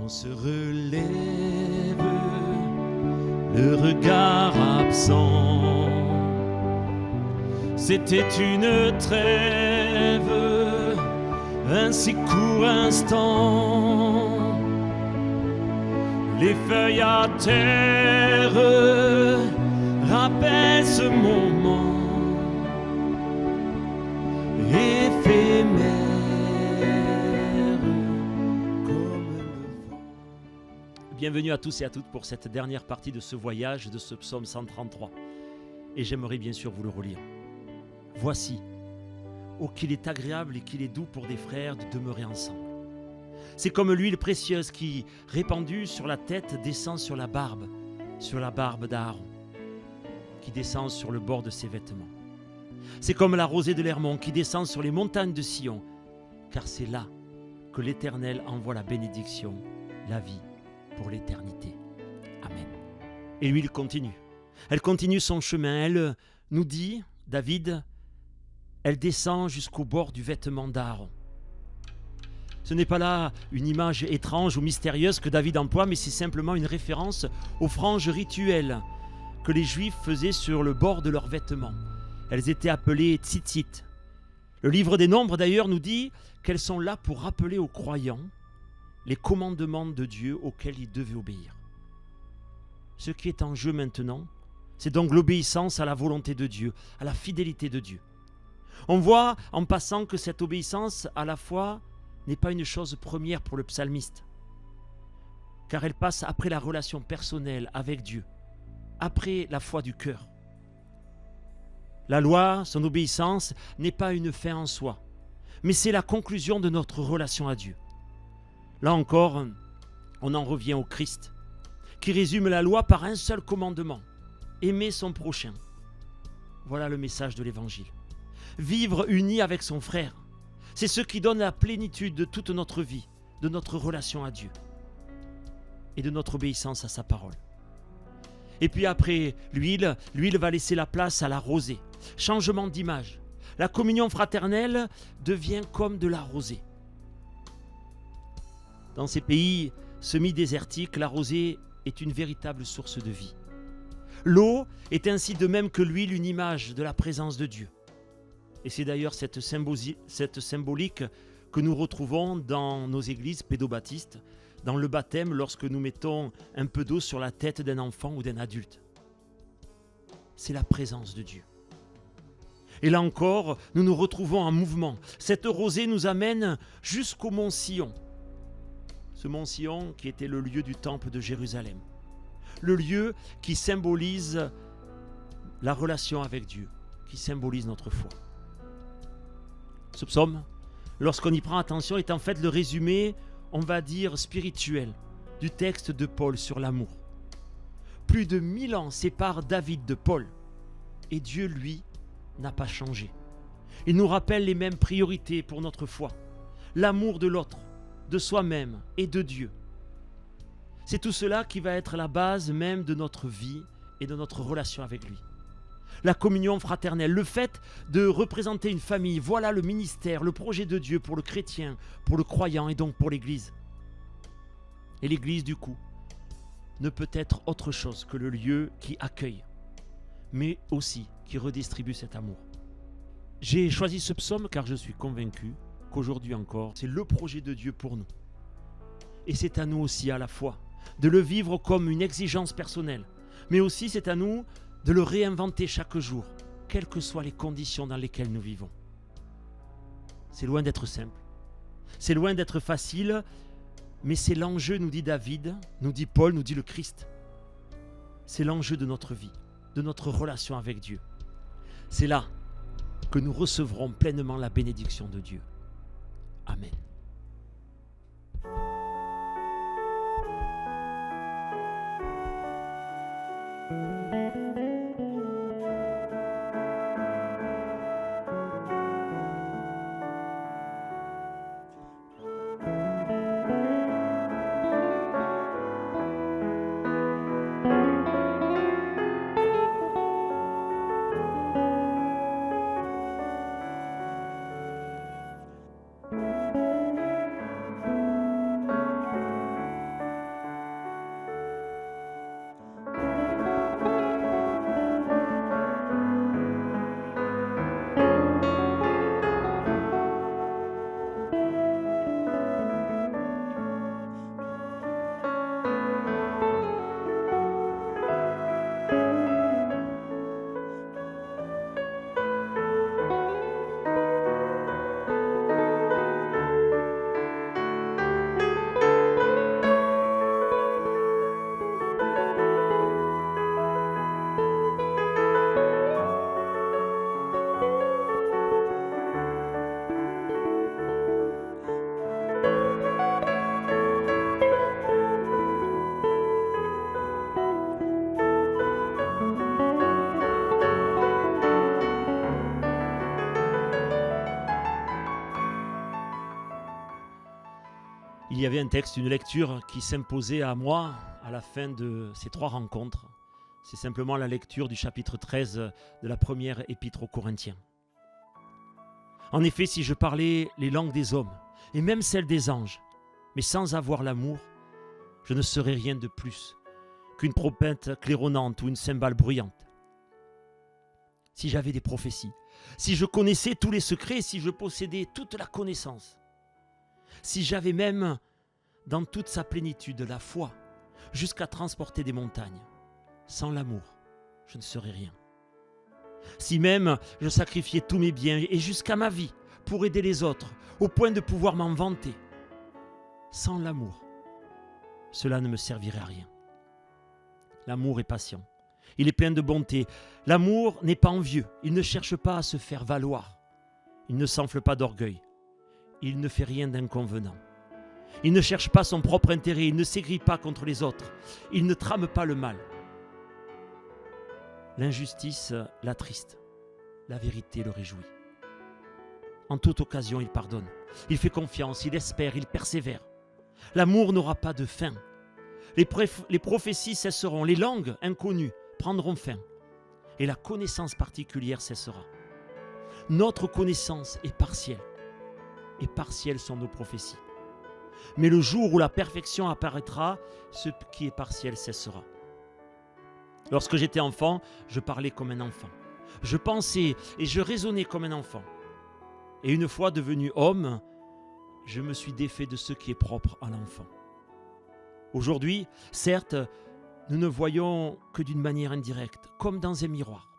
On se relève, le regard absent. C'était une trêve, un si court instant. Les feuilles à terre rappellent ce moment éphémère comme le vent. Bienvenue à tous et à toutes pour cette dernière partie de ce voyage de ce psaume 133. Et j'aimerais bien sûr vous le relire. Voici, oh qu'il est agréable et qu'il est doux pour des frères de demeurer ensemble. C'est comme l'huile précieuse qui, répandue sur la tête, descend sur la barbe d'Aaron, qui descend sur le bord de ses vêtements. C'est comme la rosée de l'Hermon qui descend sur les montagnes de Sion, car c'est là que l'Éternel envoie la bénédiction, la vie pour l'éternité. Amen. Et l'huile continue. Elle continue son chemin. Elle nous dit, David, elle descend jusqu'au bord du vêtement d'Aaron. Ce n'est pas là une image étrange ou mystérieuse que David emploie, mais c'est simplement une référence aux franges rituelles que les Juifs faisaient sur le bord de leurs vêtements. Elles étaient appelées tzitzit. Le livre des Nombres d'ailleurs nous dit qu'elles sont là pour rappeler aux croyants les commandements de Dieu auxquels ils devaient obéir. Ce qui est en jeu maintenant, c'est donc l'obéissance à la volonté de Dieu, à la fidélité de Dieu. On voit en passant que cette obéissance à la foi n'est pas une chose première pour le psalmiste, car elle passe après la relation personnelle avec Dieu, après la foi du cœur. La loi, son obéissance, n'est pas une fin en soi, mais c'est la conclusion de notre relation à Dieu. Là encore, on en revient au Christ, qui résume la loi par un seul commandement, aimer son prochain. Voilà le message de l'Évangile. Vivre uni avec son frère, c'est ce qui donne la plénitude de toute notre vie, de notre relation à Dieu et de notre obéissance à sa parole. Et puis après l'huile va laisser la place à la rosée. Changement d'image. La communion fraternelle devient comme de la rosée. Dans ces pays semi-désertiques, la rosée est une véritable source de vie. L'eau est ainsi de même que l'huile une image de la présence de Dieu. Et c'est d'ailleurs cette symbolique que nous retrouvons dans nos églises pédobaptistes, dans le baptême lorsque nous mettons un peu d'eau sur la tête d'un enfant ou d'un adulte. C'est la présence de Dieu. Et là encore, nous nous retrouvons en mouvement. Cette rosée nous amène jusqu'au mont Sion. Ce mont Sion qui était le lieu du temple de Jérusalem. Le lieu qui symbolise la relation avec Dieu, qui symbolise notre foi. Ce psaume, lorsqu'on y prend attention, est en fait le résumé, on va dire, spirituel du texte de Paul sur l'amour. Plus de 1000 ans séparent David de Paul, et Dieu, lui, n'a pas changé. Il nous rappelle les mêmes priorités pour notre foi, l'amour de l'autre, de soi-même et de Dieu. C'est tout cela qui va être la base même de notre vie et de notre relation avec lui. La communion fraternelle, le fait de représenter une famille, voilà le ministère, le projet de Dieu pour le chrétien, pour le croyant et donc pour l'Église. Et l'Église, du coup, ne peut être autre chose que le lieu qui accueille, mais aussi qui redistribue cet amour. J'ai choisi ce psaume car je suis convaincu qu'aujourd'hui encore, c'est le projet de Dieu pour nous. Et c'est à nous aussi, à la fois, de le vivre comme une exigence personnelle, mais aussi c'est à nous de le réinventer chaque jour, quelles que soient les conditions dans lesquelles nous vivons. C'est loin d'être simple, c'est loin d'être facile, mais c'est l'enjeu, nous dit David, nous dit Paul, nous dit le Christ. C'est l'enjeu de notre vie, de notre relation avec Dieu. C'est là que nous recevrons pleinement la bénédiction de Dieu. Amen. y avait un texte, une lecture qui s'imposait à moi à la fin de ces 3 rencontres. C'est simplement la lecture du chapitre 13 de la première épître aux Corinthiens. En effet, si je parlais les langues des hommes, et même celles des anges, mais sans avoir l'amour, je ne serais rien de plus qu'une trompette claironnante ou une cymbale bruyante. Si j'avais des prophéties, si je connaissais tous les secrets, si je possédais toute la connaissance, si j'avais même dans toute sa plénitude la foi, jusqu'à transporter des montagnes, sans l'amour, je ne serais rien. Si même je sacrifiais tous mes biens et jusqu'à ma vie pour aider les autres, au point de pouvoir m'en vanter, sans l'amour, cela ne me servirait à rien. L'amour est patient, il est plein de bonté. L'amour n'est pas envieux, il ne cherche pas à se faire valoir. Il ne s'enfle pas d'orgueil, il ne fait rien d'inconvenant. Il ne cherche pas son propre intérêt, il ne s'aigrit pas contre les autres, il ne trame pas le mal. L'injustice l'attriste, la vérité le réjouit. En toute occasion, il pardonne, il fait confiance, il espère, il persévère. L'amour n'aura pas de fin. Les prophéties cesseront, les langues inconnues prendront fin et la connaissance particulière cessera. Notre connaissance est partielle et partielles sont nos prophéties. Mais le jour où la perfection apparaîtra, ce qui est partiel cessera. Lorsque j'étais enfant, je parlais comme un enfant. Je pensais et je raisonnais comme un enfant. Et une fois devenu homme, je me suis défait de ce qui est propre à l'enfant. Aujourd'hui, certes, nous ne voyons que d'une manière indirecte, comme dans un miroir.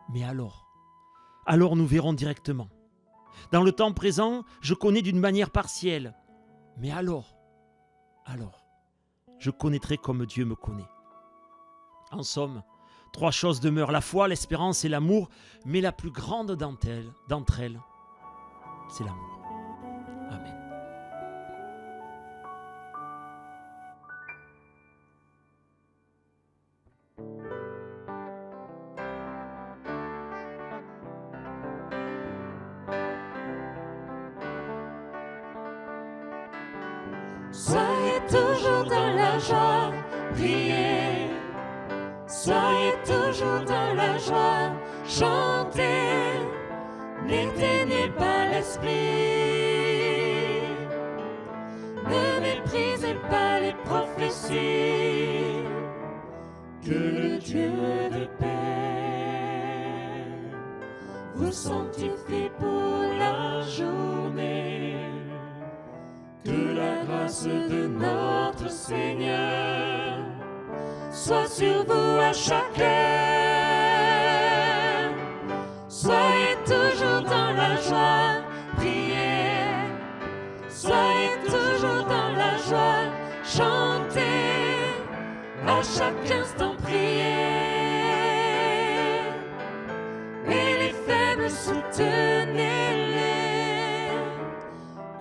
Mais alors nous verrons directement. Dans le temps présent, je connais d'une manière partielle. Mais alors, je connaîtrai comme Dieu me connaît. En somme, 3 choses demeurent, la foi, l'espérance et l'amour, mais la plus grande d'entre elles, c'est l'amour. Amen. Soyez toujours dans la joie, priez. Soyez toujours dans la joie, chantez. N'éteignez pas l'esprit. Ne méprisez pas les prophéties. Que le Dieu de paix vous sanctifie pour la journée. Que la grâce de notre Seigneur soit sur vous à chaque heure. Soyez toujours dans la joie, priez. Soyez toujours dans la joie, chantez. À chaque instant, priez. Et les faibles, soutenez-les.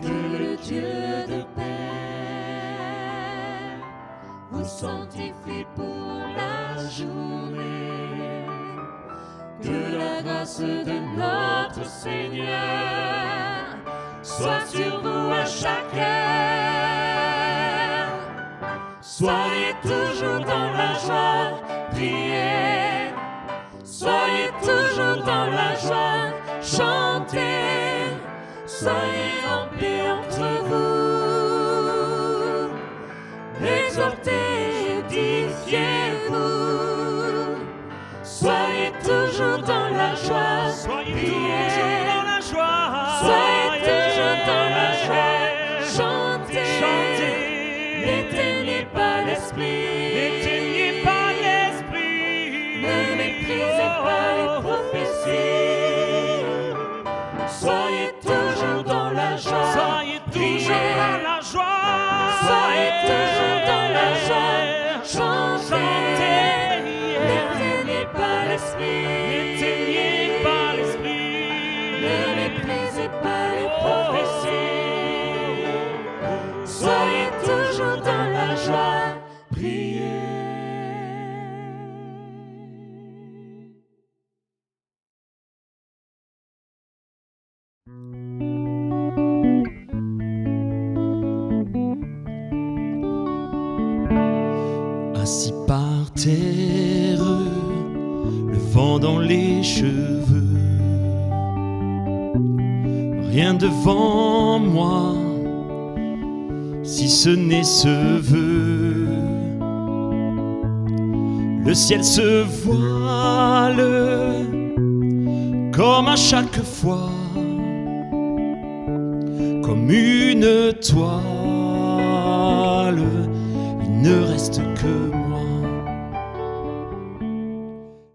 Que le Dieu de paix vous sanctifie pour la journée. Que la grâce de notre Seigneur soit sur vous à chaque heure. Soyez toujours dans la joie, priez. Soyez toujours dans la joie, chantez. Soyez en paix entre vous. Exhortez, édifiez-vous. Soyez toujours dans la joie, priez. Soyez toujours dans la joie, chantez. N'éteignez pas l'esprit. Ne méprisez pas les prophéties. Soyez toujours dans la joie, priez. Soyez toujours dans la joie, chantez. N'éteignez pas l'esprit. Ne méprisez pas les prophéties. Soyez toujours dans la joie, priez. terre, le vent dans les cheveux. Rien devant moi, si ce n'est ce vœu. Le ciel se voile, comme à chaque fois, comme une toile. Il ne reste que